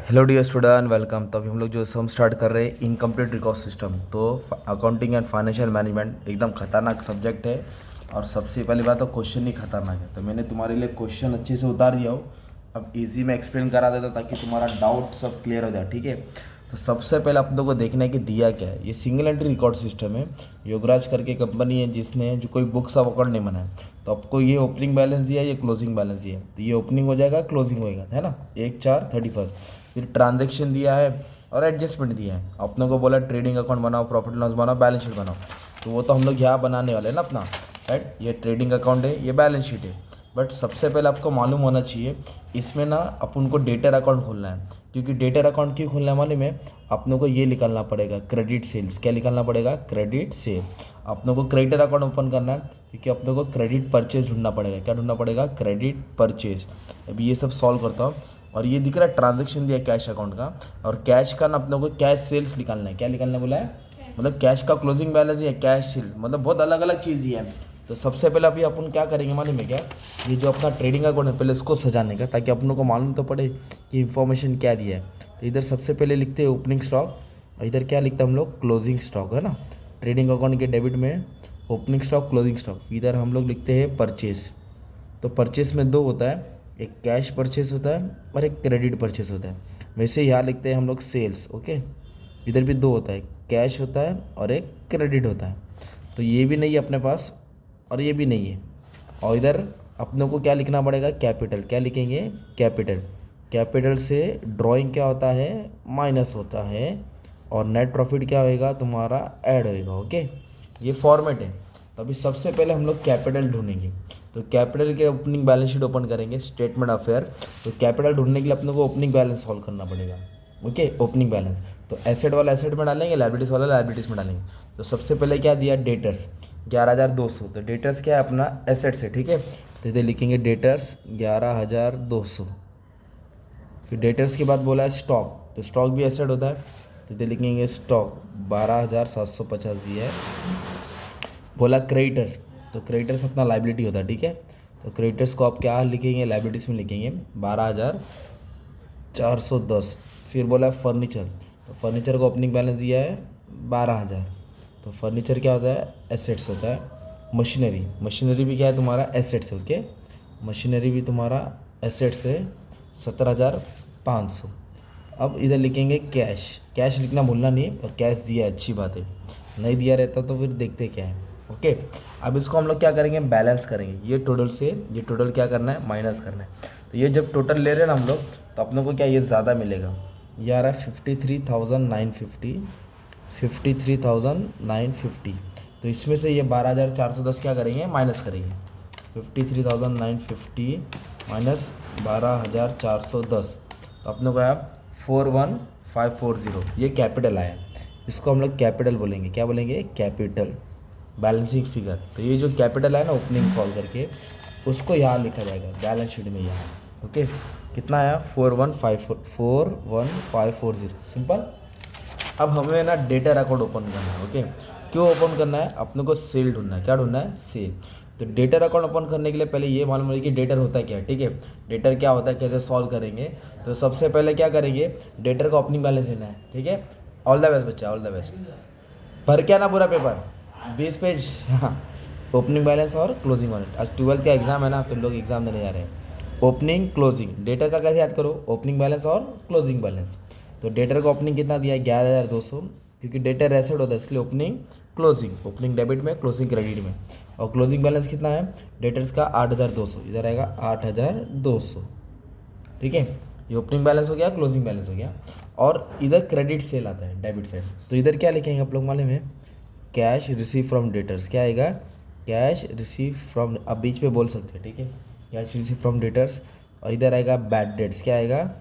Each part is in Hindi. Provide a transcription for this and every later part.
Hello dear student, welcome. तो अभी हम लोग जो सम स्टार्ट कर रहे हैं इनकम्प्लीट रिकॉर्ड सिस्टम। तो अकाउंटिंग एंड फाइनेंशियल मैनेजमेंट एकदम खतरनाक सब्जेक्ट है। और सबसे पहली बात तो क्वेश्चन ही खतरनाक है। तो मैंने तुम्हारे लिए क्वेश्चन अच्छे से उतार दिया हो। अब इजी में एक्सप्लेन करा देता ताकि तुम्हारा डाउट सब क्लियर हो जाए, ठीक है। तो सबसे पहले आप लोग को देखना है कि दिया क्या है। ये सिंगल एंट्री रिकॉर्ड सिस्टम है। योगराज करके कंपनी है जिसने जो कोई बुक्स ऑफ अकाउंट नहीं बनाया। तो आपको ये ओपनिंग बैलेंस दिया है, ये क्लोजिंग बैलेंस दिया है। तो ये ओपनिंग हो जाएगा, क्लोजिंग होएगा, है ना। 1/4/31। फिर ट्रांजेक्शन दिया है और एडजस्टमेंट दिया है। अपने को बोला ट्रेडिंग अकाउंट बनाओ, प्रॉफिट लॉस बनाओ, बैलेंस शीट बनाओ। तो वो तो हम लोग यहाँ बनाने वाले हैं ना अपना, राइट। ये ट्रेडिंग अकाउंट है, ये बैलेंस शीट है। बट सबसे पहले आपको मालूम होना चाहिए इसमें ना अपन को डेटर अकाउंट खोलना है। क्योंकि डेटर अकाउंट क्यों खोलना है मालूम है? अपनों को ये निकालना पड़ेगा क्रेडिट सेल्स। क्या निकालना पड़ेगा? Credit sale. अपनों को क्रेडिटर अकाउंट ओपन करना है क्योंकि अपनों को क्रेडिट परचेज ढूंढना पड़ेगा। क्या ढूंढना पड़ेगा? Credit purchase. अभी ये सब सॉल्व करता हूँ। और ये दिख रहा है ट्रांजेक्शन दिया कैश अकाउंट का। और कैश का ना अपनों को कैश सेल्स निकालना है। क्या निकालना बोला है? मतलब कैश का क्लोजिंग बैलेंस या कैश सेल, मतलब बहुत अलग अलग चीज़ ही है। तो सबसे पहले अभी अपन क्या करेंगे मालूम है क्या? ये जो अपना ट्रेडिंग अकाउंट है पहले इसको सजाने का, ताकि अपनों को मालूम तो पड़े कि इन्फॉर्मेशन क्या दिया है। तो इधर सबसे पहले लिखते हैं ओपनिंग स्टॉक, और इधर क्या लिखते हैं हम लोग? क्लोजिंग स्टॉक, है ना। ट्रेडिंग अकाउंट के डेबिट में ओपनिंग स्टॉक, क्लोजिंग स्टॉक। इधर हम लोग लिखते हैं परचेस। तो परचेस में दो होता है, एक कैश परचेस होता है और एक क्रेडिट परचेस होता है। वैसे यहाँ लिखते हैं हम लोग सेल्स, ओके। इधर भी दो होता है, कैश होता है और एक क्रेडिट होता है। तो ये भी नहीं है अपने पास और ये भी नहीं है। और इधर अपनों को क्या लिखना पड़ेगा? कैपिटल। क्या लिखेंगे? कैपिटल। कैपिटल से ड्राइंग क्या होता है? माइनस होता है। और नेट प्रॉफिट क्या होएगा तुम्हारा? ऐड होएगा, ओके। ये फॉर्मेट है। तो अभी सबसे पहले हम लोग कैपिटल ढूंढेंगे। तो कैपिटल के ओपनिंग बैलेंस शीट ओपन करेंगे, स्टेटमेंट ऑफ फेयर। तो कैपिटल ढूंढने के लिए अपने को ओपनिंग बैलेंस सॉल्व करना पड़ेगा, ओके। ओपनिंग बैलेंस तो एसेट वाला एसेट में डालेंगे, लाइबिलिटीज वाला लाइबिलिटीज में डालेंगे। तो सबसे पहले क्या दिया? डेटर्स 11,200। तो डेटर्स क्या है? अपना एसेट्स है, ठीक है। तो इधर लिखेंगे डेटर्स 11,200। फिर डेटर्स के बाद बोला है स्टॉक। तो स्टॉक भी एसेट होता है, तो इधर लिखेंगे स्टॉक 12,750 दिया है। बोला क्रेडिटर्स, तो क्रेडिटर्स अपना लाइबिलिटी होता है, ठीक है। तो क्रेडिटर्स को आप क्या लिखेंगे? लाइबिलिटीज में लिखेंगे 12,410। फिर बोला है फर्नीचर। तो फर्नीचर को ओपनिंग बैलेंस दिया है 12,000। तो फर्नीचर क्या होता है? एसेट्स होता है। मशीनरी, मशीनरी भी क्या है तुम्हारा? एसेट्स है, ओके। मशीनरी भी तुम्हारा एसेट्स है, 17,500। अब इधर लिखेंगे कैश। कैश लिखना भूलना नहीं है, और कैश दिया है, अच्छी बात है। नहीं दिया रहता तो फिर देखते क्या है, ओके। अब इसको हम लोग क्या करेंगे? बैलेंस करेंगे। ये टोटल से ये टोटल क्या करना है? माइनस करना है। तो ये जब टोटल ले रहे हैं ना हम लोग, तो अपने को क्या ये ज़्यादा मिलेगा। ये आ रहा है 53,950, 53,950। तो इसमें से ये 12,410 क्या करेंगे? माइनस करेंगे। 53,950 माइनस 12,410। तो अपने को आया 41,540। ये कैपिटल आया। इसको हम लोग कैपिटल बोलेंगे। क्या बोलेंगे? कैपिटल। Balancing figure. तो ये जो कैपिटल है ना ओपनिंग सॉल्व करके, उसको यहाँ लिखा जाएगा बैलेंस शीट में यहाँ, ओके। कितना आया? 41,540, सिंपल। अब हमें ना डेटर अकाउंट ओपन करना है, ओके। क्यों ओपन करना है? अपने को सेल ढूंढना है। क्या ढूंढना है? सेल। तो डेटर अकाउंट ओपन करने के लिए पहले ये मालूम है कि डेटर होता है क्या, ठीक है। डेटर क्या होता है, कैसे सॉल्व करेंगे। तो सबसे पहले क्या करेंगे? डेटर का ओपनिंग बैलेंस लेना है, ठीक है। ऑल द बेस्ट बच्चा, ऑल द बेस्ट। भर क्या ना पूरा पेपर 20 पेज। हाँ, ओपनिंग बैलेंस और क्लोजिंग बैलेंस। आज 12th का एग्जाम है ना, तो लोग एग्जाम देने जा रहे हैं। ओपनिंग क्लोजिंग डेटर का कैसे याद करो? ओपनिंग बैलेंस और क्लोजिंग बैलेंस। तो डेटर का ओपनिंग कितना दिया है? 11,200। क्योंकि डेटर एसेट होता है इसलिए ओपनिंग क्लोजिंग। ओपनिंग डेबिट में, क्लोजिंग क्रेडिट में। और क्लोजिंग बैलेंस कितना है डेटर्स का? 8,200। इधर आएगा 8,200, ठीक है। ये ओपनिंग बैलेंस हो गया, क्लोजिंग बैलेंस हो गया। और इधर क्रेडिट सेल आता है, डेबिट साइड। तो इधर क्या लिखेंगे आप लोग मालूम है? Cash receive from debtors. क्या आएगा? कैश रिसीव फ्रॉम, अब बीच में बोल सकते हैं, ठीक है। Cash receive from debtors. और इधर आएगा बैड डेट्स। क्या आएगा?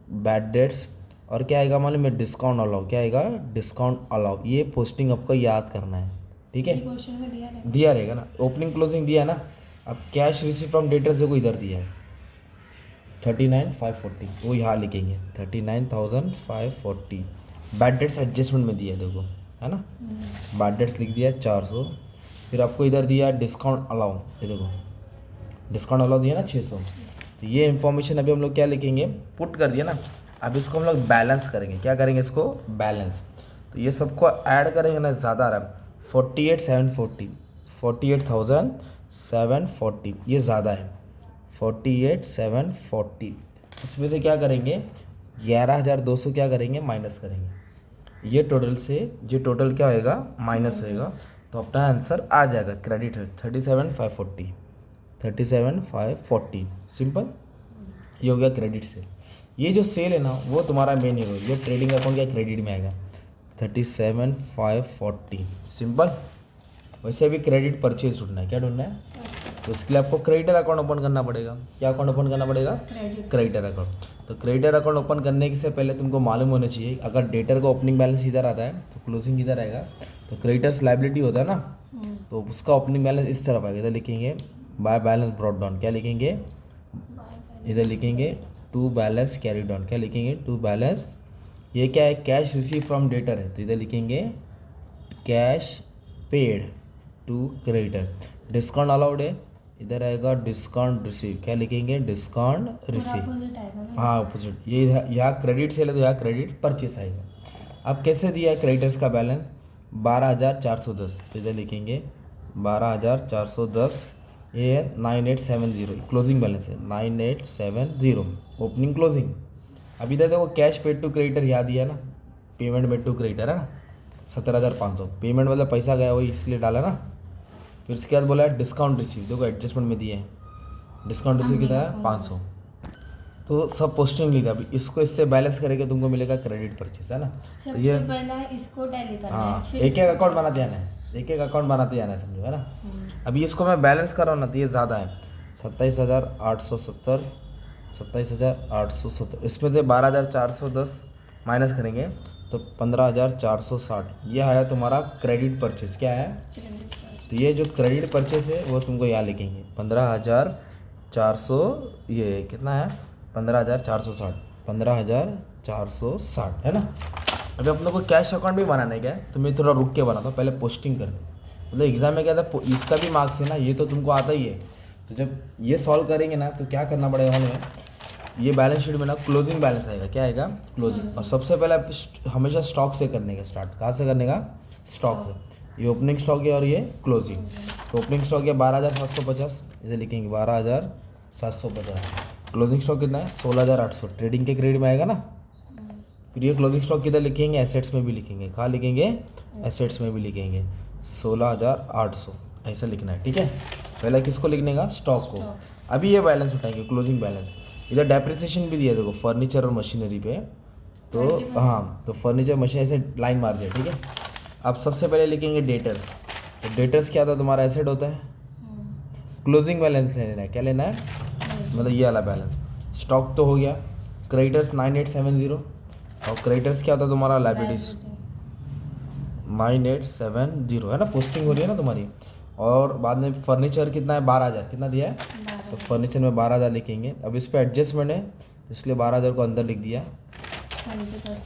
Bad debts. और क्या आएगा मालूम है? Discount allow. क्या आएगा? Discount allow. ये पोस्टिंग आपको याद करना है, ठीक है। दिया रहेगा ना, ओपनिंग क्लोजिंग दिया है ना। अब कैश रिसीव फ्रॉम डेटर्स देखो इधर दिया है 39,540, वो यहाँ लिखेंगे 39,540। बैड डेट्स एडजस्टमेंट में दिया है देखो, है ना। बैड डेट्स लिख दिया 400। फिर आपको इधर दिया डिस्काउंट अलाउ, ये देखो डिस्काउंट अलाउ दिया ना 600। तो ये इन्फॉर्मेशन अभी हम लोग क्या लिखेंगे? पुट कर दिया ना। अब इसको हम लोग बैलेंस करेंगे, क्या करेंगे इसको बैलेंस। तो ये सबको ऐड करेंगे ना, ज़्यादा आ रहा है 48,740, 48,740 ये ज़्यादा है 48,740। इसमें से क्या करेंगे 11,200 क्या करेंगे माइनस करेंगे, ये टोटल से ये टोटल क्या होएगा माइनस होएगा। तो अपना आंसर आ जाएगा क्रेडिट है 37,540, 37,540 सिंपल। ये हो गया क्रेडिट सेल। ये जो सेल है ना वो तुम्हारा मेन हीरो, ये ट्रेडिंग अकाउंट क्या क्रेडिट में आएगा 37,540 सिंपल। वैसे भी क्रेडिट परचेज ढूंढना है, क्या ढूंढना है, तो इसके लिए आपको क्रेडिटर अकाउंट ओपन करना पड़ेगा। क्या अकाउंट ओपन करना पड़ेगा क्रेडिटर अकाउंट। तो क्रेडिटर अकाउंट ओपन करने से पहले तुमको मालूम होना चाहिए, अगर डेटर का ओपनिंग बैलेंस इधर आता है तो क्लोजिंग इधर आएगा। तो क्रेडिटर्स लाइबिलिटी होता है ना, तो उसका ओपनिंग बैलेंस इस तरफ आएगा। इधर लिखेंगे बाय बैलेंस ब्रॉट डाउन, क्या लिखेंगे इधर लिखेंगे टू बैलेंस कैरी डाउन, क्या लिखेंगे टू बैलेंस। ये क्या है कैश रिसीव फ्रॉम डेटर है, तो इधर लिखेंगे cash paid to creditor. Discount allowed है, इधर आएगा डिस्काउंट रिसीव, क्या लिखेंगे डिस्काउंट रिसीव। हाँ अपोजिट, ये यहाँ क्रेडिट सेल है तो यहाँ क्रेडिट परचेस आएगा। अब कैसे दिया है क्रेडिटर्स का बैलेंस 12,410, तो इधर लिखेंगे 12,410, ये है 9870 क्लोजिंग बैलेंस है 9870 ओपनिंग क्लोजिंग। अभी इधर देखो कैश पेड टू क्रेडिटर याद दिया ना, पेमेंट मेड टू क्रेडिटर है ना 17,500, पेमेंट मतलब पैसा गया वही इसलिए डाला ना। फिर उसके बाद बोला है डिस्काउंट रिसीव, देखो एडजस्टमेंट में दिए हैं डिस्काउंट रिसीव कितना है 500। तो सब पोस्टिंग लिखा, अभी इसको इससे बैलेंस करेंगे तुमको मिलेगा क्रेडिट परचेस है ना। तो ये पहला इसको टैली करना है, हाँ एक एक अकाउंट बनाते जाना है, एक एक अकाउंट बनाते जाना है समझो है ना। अभी इसको मैं बैलेंस कर रहा हूँ ना तो ये ज़्यादा है 27,870, 27,870, इसमें से 12,410 माइनस करेंगे तो 15,460, ये आया तुम्हारा क्रेडिट परचेस। क्या है, तो ये जो क्रेडिट परचेस है वो तुमको यहाँ लिखेंगे 15,400, ये कितना है 15,460, 15,460 है ना। अभी अपने को कैश अकाउंट भी बनाना है क्या, तो मैं थोड़ा रुक के बनाता हूँ, पहले पोस्टिंग कर दूँ। मतलब एग्जाम में क्या था इसका भी मार्क्स है ना, ये तो तुमको आता ही है। तो जब ये सॉल्व करेंगे ना तो क्या करना पड़ेगा हमें, ये बैलेंस शीट में ना क्लोजिंग बैलेंस आएगा, क्या आएगा क्लोजिंग। और सबसे पहले हमेशा स्टॉक से करने का स्टार्ट, कहाँ से करने का स्टॉक से। ये ओपनिंग स्टॉक है और ये क्लोजिंग। तो ओपनिंग स्टॉक है 12,750, इसे लिखेंगे 12,750। क्लोजिंग स्टॉक कितना है 16,800, ट्रेडिंग के क्रेडिट में आएगा ना। फिर ये क्लोजिंग स्टॉक किधर लिखेंगे एसेट्स में भी लिखेंगे, कहाँ लिखेंगे एसेट्स में भी लिखेंगे 16,800, ऐसा लिखना है ठीक है। पहले किसको लिखने का स्टॉक को। अभी ये बैलेंस उठाएंगे क्लोजिंग बैलेंस। इधर डेप्रिसिएशन भी दिया देखो फर्नीचर और मशीनरी पे, तो हाँ तो फर्नीचर मशीन ऐसे लाइन मार दिया ठीक है। अब सबसे पहले लिखेंगे डेटर्स, तो डेटर्स क्या होता है तुम्हारा एसेट होता है। क्लोजिंग बैलेंस लेना है, क्या लेना है मतलब ये वाला बैलेंस। स्टॉक तो हो गया, क्रेडिटर्स 9870, और क्रेडिटर्स क्या होता है तुम्हारा लाइबिलिटीज 9870 है ना, पोस्टिंग हो रही है ना तुम्हारी। और बाद में फर्नीचर कितना है 12,000, कितना दिया है, तो फर्नीचर में 12,000 लिखेंगे। अब इस पर एडजस्टमेंट है तो इसलिए 12,000 को अंदर लिख दिया।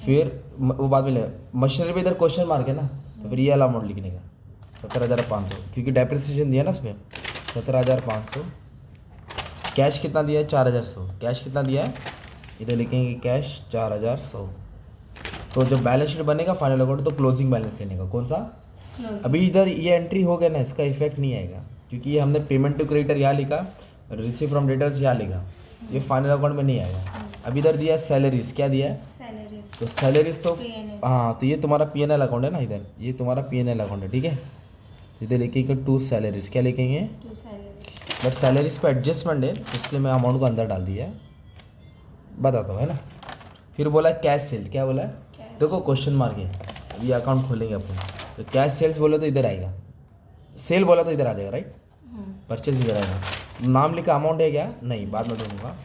फिर वो बाद में ले मशीनरी पे इधर क्वेश्चन मार्क है ना, तो फिर ये वाला अमाउंट लिखने का 17,500, क्योंकि डेप्रिसिएशन दिया ना इसमें 17,500। कैश कितना दिया है 4,100, कैश कितना दिया है इधर लिखेंगे कैश 4,100। तो जब बैलेंस शीट बनेगा फाइनल अकाउंट तो क्लोजिंग बैलेंस लेने का कौन सा। अभी इधर ये एंट्री हो गया ना, इसका इफेक्ट नहीं आएगा क्योंकि ये हमने पेमेंट टू क्रेडिटर यहाँ लिखा, रिसीव फ्रॉम डेटर्स यहाँ लिखा, ये फाइनल अकाउंट में नहीं आएगा। अभी इधर दिया सैलरीज, क्या दिया है तो सैलरीज तो हाँ तो ये तुम्हारा PNL अकाउंट है ना, इधर ये तुम्हारा PNL अकाउंट है ठीक है। इधर लिखेंगे टू सैलरीज, क्या लिखेंगे बट सैलरीज पे एडजस्टमेंट है इसलिए मैं अमाउंट को अंदर डाल दिया है, बताता हूँ है ना। फिर बोला कैश सेल, क्या बोला देखो क्वेश्चन मार्क है, अभी अकाउंट खोलेंगे अपन। तो कैश सेल्स बोले तो इधर आएगा, सेल बोला तो इधर आ जाएगा राइट, परचेज इधर आएगा। नाम लिखा अमाउंट है क्या नहीं बाद में दूंगा।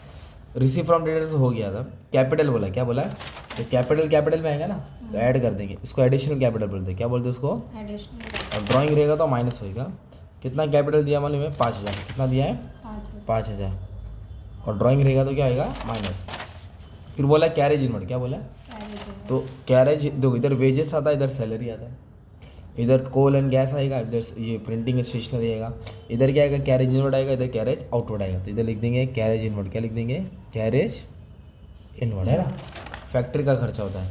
रिसीव फ्रॉम डेटर्स हो गया था, कैपिटल बोला, क्या बोला तो कैपिटल में आएगा ना, तो ऐड कर देंगे इसको, एडिशनल कैपिटल बोलते हैं, क्या बोलते हैं उसको और ड्राइंग रहेगा तो माइनस होएगा। कितना कैपिटल दिया मालूम है 5,000, कितना दिया है 5,000, और ड्राइंग रहेगा तो क्या आएगा माइनस। फिर बोला कैरेज इनवर्ड, क्या बोला तो कैरेज देखो इधर वेजेस आता है, इधर सैलरी आता है, इधर कोल एंड गैस आएगा, इधर ये प्रिंटिंग स्टेशनरी आएगा, इधर क्या आएगा कैरेज इनवर्ड आएगा, इधर कैरेज आउटवर्ड आएगा। तो इधर लिख देंगे कैरेज इनवर्ड, क्या लिख देंगे कैरेज इनवर्ड है ना। फैक्ट्री का खर्चा होता है,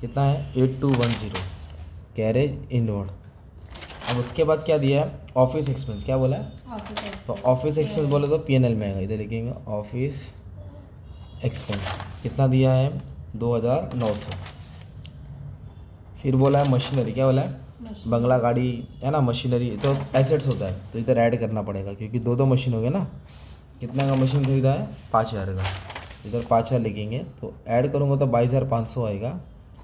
कितना है 8210 कैरेज इनवर्ड। अब उसके बाद क्या दिया है, ऑफिस एक्सपेंस, क्या बोला है, ऑफिस तो ऑफिस एक्सपेंस बोले तो पीएनएल में आएगा, इधर लिखेंगे ऑफिस एक्सपेंस, कितना दिया है 2900। फिर बोला है मशीनरी, क्या बोला है, बंगला गाड़ी है ना, मशीनरी तो एसेट्स होता है, तो इधर ऐड करना पड़ेगा क्योंकि दो मशीन हो गए ना। कितने का मशीन खरीदा है, 5000 का, इधर 5000 लिखेंगे, तो ऐड करूँगा तो 22500 आएगा।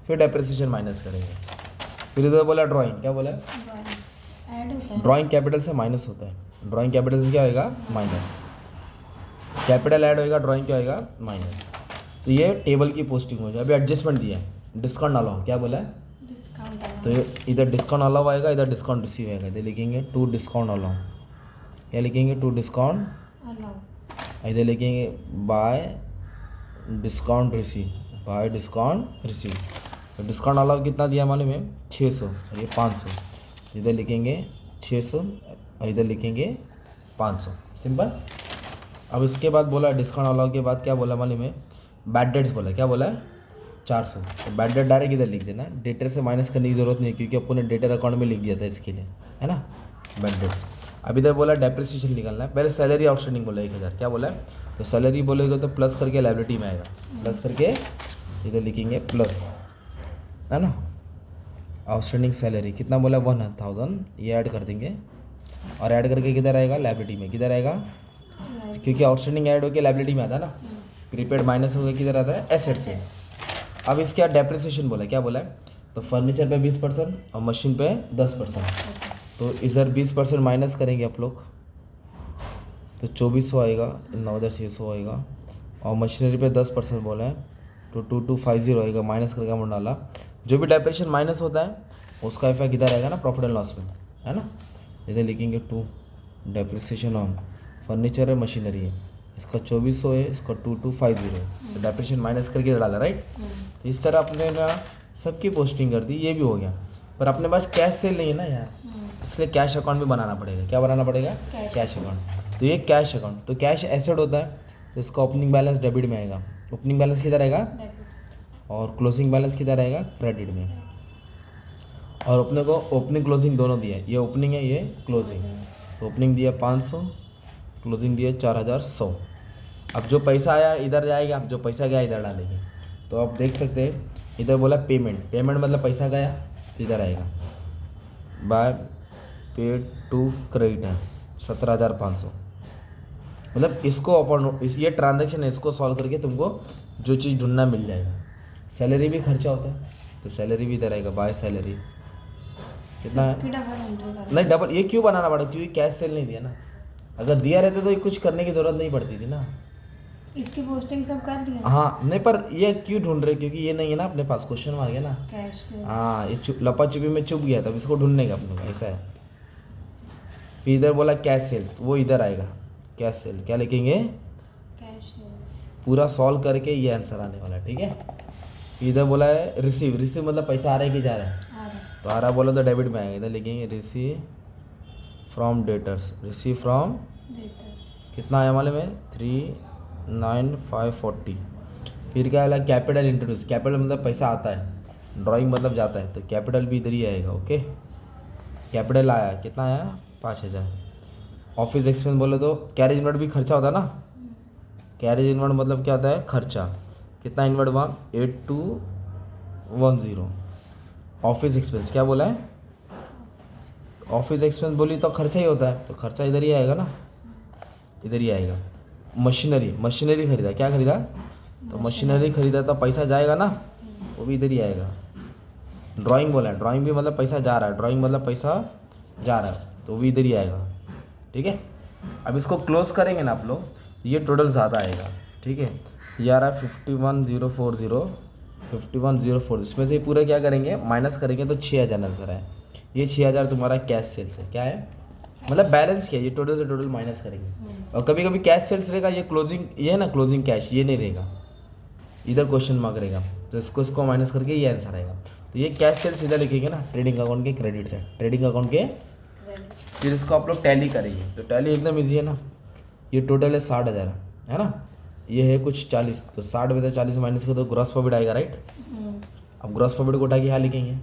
फिर डेप्रिसिएशन माइनस करेंगे। फिर इधर बोला ड्राइंग, क्या बोला है, ऐड होता है। ड्राइंग कैपिटल से माइनस होता है, ड्राइंग कैपिटल से क्या होएगा, माइनस, कैपिटल ऐड होएगा, ड्राइंग क्या होएगा, माइनस। तो ये टेबल की पोस्टिंग हो जाए। अभी एडजस्टमेंट दिया है, डिस्काउंट अलाउ, क्या बोला है, डिस्काउंट तो ये इधर डिस्काउंट अलाउ आएगा, इधर डिस्काउंट रिसीव आएगा, इधर लिखेंगे टू डिस्काउंट अलाउ, क्या लिखेंगे, टू डिस्काउंट, अलाउ। इधर लिखेंगे bye discount receive, bye discount receive. तो डिस्काउंट अलाउ कितना दिया मालूम है, 600 और ये 500, इधर लिखेंगे 600 और इधर लिखेंगे 500, सिंपल। अब इसके बाद बोला डिस्काउंट अलाउ के बाद क्या बोला मालूम है, बैड डेट्स बोला, क्या बोला है 400। तो बैड डेट डायरेक्ट इधर लिख देना, डेटर से माइनस करने की ज़रूरत नहीं क्योंकि अपन ने डेटर अकाउंट में लिख दिया था इसके लिए, है ना, बैड डेट्स। अब इधर बोला डेप्रिसिएशन निकालना है, पहले सैलरी आउटस्टैंडिंग बोला 1000, क्या बोला है, तो सैलरी बोलेगा तो प्लस करके लायबिलिटी में आएगा, प्लस करके इधर लिखेंगे प्लस, है ना, आउटस्टैंडिंग सैलरी कितना बोला 1000, ये ऐड कर देंगे और ऐड करके किधर आएगा, लायबिलिटी में, किधर आएगा, क्योंकि आउटस्टैंडिंग ऐड होकर लायबिलिटी में आता है ना, प्रीपेड माइनस होकर किधर आता है, एसेट से। अब इसके बाद डेप्रिसिएशन बोला, क्या बोला है, तो फर्नीचर पे 20% और मशीन पे 10%, तो इधर 20% माइनस करेंगे आप लोग, तो 2400 आएगा, 9600 आएगा, और मशीनरी पे 10% बोला है तो 2250 आएगा, माइनस करके हमने डाला। जो भी डेप्रिसिएशन माइनस होता है उसका इफेक्ट इधर आएगा ना, प्रॉफिट एंड लॉस में, है ना, इधर लिखेंगे 2 डेप्रिसिएशन ऑन फर्नीचर है, मशीनरी है, इसका 2400 है, इसका 2250 है, तो डेप्रिसिएशन माइनस करके इधर डाला, राइट। तो इस तरह अपने ना सबकी पोस्टिंग कर दी, ये भी हो गया, पर अपने पास कैश सेल नहीं है ना यार, इसलिए कैश अकाउंट भी बनाना पड़ेगा, क्या बनाना पड़ेगा, कैश अकाउंट। तो ये कैश अकाउंट, तो कैश एसेट होता है, तो इसका ओपनिंग बैलेंस डेबिट में आएगा, ओपनिंग बैलेंस किधर आएगा, और क्लोजिंग बैलेंस किधर आएगा, क्रेडिट में। और अपने को ओपनिंग क्लोजिंग दोनों दिया है, ये ओपनिंग है, ये क्लोजिंग, तो ओपनिंग दिया 500, क्लोजिंग दिया 4100। अब जो पैसा आया इधर जाएगा, जो पैसा गया इधर डालेंगे। तो आप देख सकते हैं इधर बोला पेमेंट, पेमेंट मतलब पैसा गया तो इधर आएगा, बाय पेड टू क्रेडिट है 17500, मतलब इसको अपन ये ट्रांजैक्शन है, इसको सॉल्व करके तुमको जो चीज़ ढूंढना मिल जाएगा। सैलरी भी खर्चा होता है, तो सैलरी भी इधर आएगा, बाय सैलरी कितना है, नहीं डबल, ये क्यों बनाना पड़ा, क्योंकि कैश सेल नहीं दिया ना, अगर दिया रहता तो ये कुछ करने की ज़रूरत नहीं पड़ती थी ना, इसकी पोस्टिंग सब कर दिया। हाँ नहीं, पर ये क्यों ढूंढ रहे, क्योंकि ये नहीं है ना अपने पास, क्वेश्चन मार गया ना, कैश से। हाँ ये लपा छुपी में चुप गया, तब इसको ढूंढने का अपने को, ऐसा है। फिर इधर बोला कैश सेल, वो इधर आएगा कैश सेल, क्या लिखेंगे, कैश पूरा सॉल्व करके ये आंसर आने वाला है, ठीक है। इधर बोला है रिसीव, रिसीव मतलब पैसा आ रहा है कि जा रहा है, तो आ रहा बोला तो डेबिट में आएगा, इधर लिखेंगे receive from debtors, receive from कितना आया मालूम है 39540। फिर क्या वाला कैपिटल इंट्रोड्यूस, कैपिटल मतलब पैसा आता है, ड्राइंग मतलब जाता है, तो कैपिटल भी इधर ही आएगा, ओके। कैपिटल आया, कितना आया 5000। ऑफिस एक्सपेंस बोले तो कैरेज इनवर्ड भी खर्चा होता है ना, कैरेज इनवर्ड मतलब क्या होता है, खर्चा, कितना इनवर्ड हुआ 8210। ऑफिस एक्सपेंस क्या बोला है, ऑफिस एक्सपेंस बोली तो खर्चा ही होता है, तो खर्चा इधर ही आएगा ना, इधर ही आएगा। मशीनरी, मशीनरी खरीदा, क्या खरीदा, तो मशीनरी खरीदा तो पैसा जाएगा ना, वो भी इधर ही आएगा। ड्राइंग बोला है, ड्राइंग भी मतलब पैसा जा रहा है, ड्राइंग मतलब पैसा जा रहा है, तो वो भी इधर ही आएगा, ठीक है। अब इसको क्लोज करेंगे ना आप लोग, ये टोटल ज़्यादा आएगा, ठीक है। ये आ रहा है 51040, इसमें से पूरा क्या करेंगे, माइनस करेंगे तो 6000 नजर आए। ये 6000 तुम्हारा कैश सेल्स है, क्या है, मतलब बैलेंस क्या है, ये टोटल से टोटल माइनस करेंगे। और कभी कभी कैश सेल्स रहेगा, ये क्लोजिंग, ये है ना क्लोजिंग कैश, ये नहीं रहेगा, इधर क्वेश्चन मार्क रहेगा, तो इसको माइनस करके ये आंसर आएगा। तो ये कैश सेल्स इधर लिखेंगे ना, ट्रेडिंग अकाउंट के क्रेडिट से, ट्रेडिंग अकाउंट के, फिर इसको आप लोग टैली करेंगे, तो टैली एकदम ईजी है ना। ये टोटल है 60000, है ना, ये है कुछ 40, तो 60 में से 40 माइनस करो तो ग्रॉस प्रॉफिट आएगा, राइट। अब ग्रॉस प्रॉफिट को उठा के यहाँ लिखेंगे,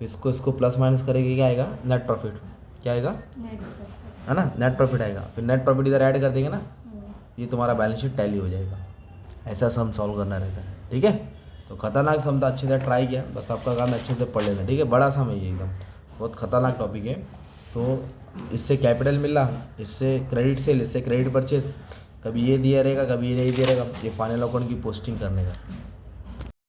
इसको प्लस माइनस करेंगे, क्या आएगा, नेट प्रॉफिट। क्या आएगा, नेट प्रॉफिट। है ना, नेट प्रॉफिट आएगा। फिर नेट प्रॉफिट इधर ऐड कर देंगे ना, ये तुम्हारा बैलेंस शीट टैली हो जाएगा। ऐसा सम सॉल्व करना रहता है, ठीक है। तो खतरनाक सम था, अच्छे से ट्राई किया, बस आपका काम अच्छे से पढ़ लेना, ठीक है। बड़ा सम है ये, एकदम बहुत खतरनाक टॉपिक है। तो इससे कैपिटल मिला, इससे क्रेडिट सेल, इससे क्रेडिट परचेज, कभी ये दिया रहेगा कभी ये नहीं दिया रहेगा। ये फाइनल अकाउंट की पोस्टिंग करने का